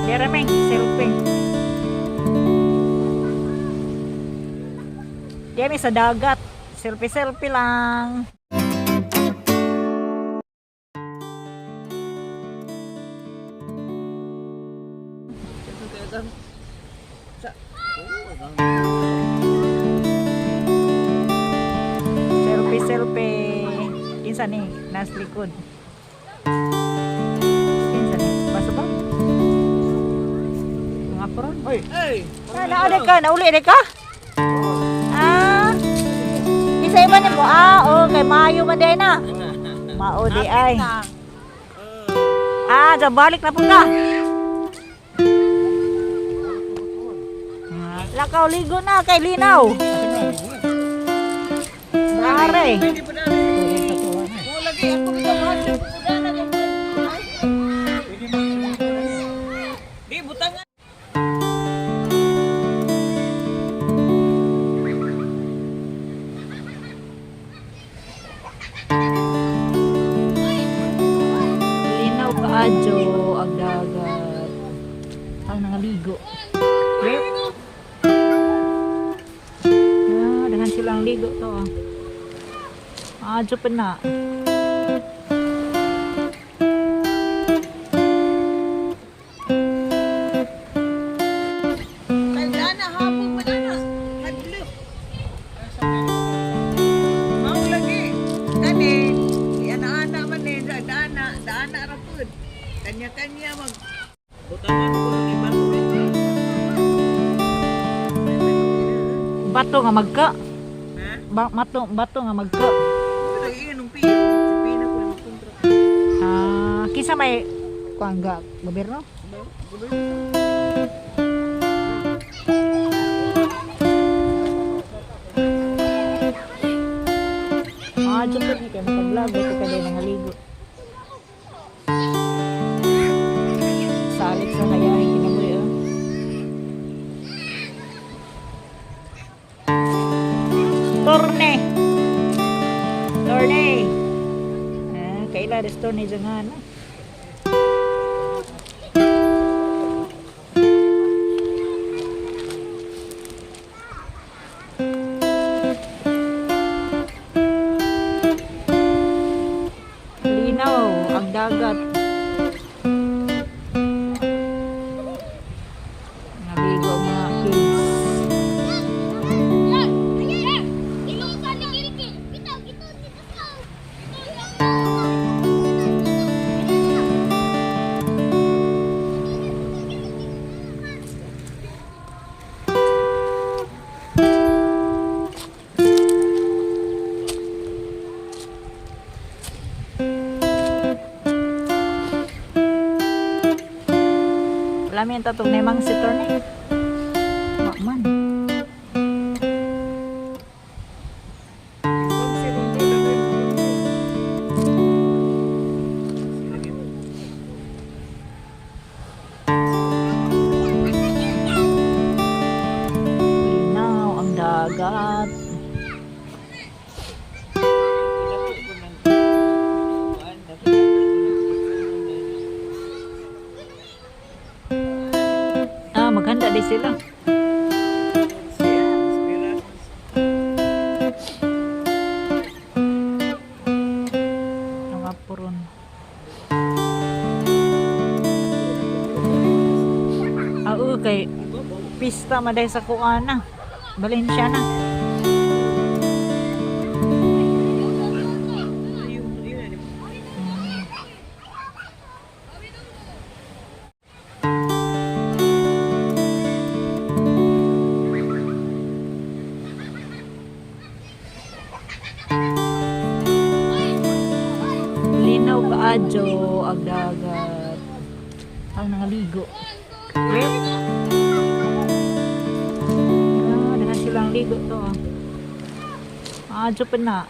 Dirameng, selfie. Diyan sa dagat. Selfie-selfie lang. Selfie-selfie. Kinsa ni? Nas likod. Kinsa ni? Baso ba? Mga pron. Oy, hey. Nauli ka? Nauli ka? Ah. Isa iba niyo mo. Ah, okay. Mayo man din na. Mao di ay. Ah, balik na po ka. Lakaw ligo na kay linaw. Are. Di butang. Linaw kaadyo ang dagat. Ang nangaligo. Dengan silang ligo to. Adyo pa na. Dana hapon mo na. Hadlok. Mau lagi. Kani, ana-ana man eh. Dana rapod. Kanya-kanya mag... Butangan ko lang iban ko. Bato nga magka. Ha? Bato nga magka. Iyan ng piyo. Si Pina ko yung kontra. Ah, kisa may kuangga gobyerno? Adyo pa ni kay mapaglag ito ka din nangaligo. Salit sa kayahin kinabuhi oh. Torne. Kaila des torne jangan. Linaw ang dagat. Nabigo mga kids. Lamin tatong nemang si Torne. Makman. Linaw ang dagat. Maghanda din sila. Ang apuron. Kay pista maday sa kuana. Valencia na. Linaw kaadyo ang dagat. Ang nangaligo. Dengan silang ligo to. Adyo pa na.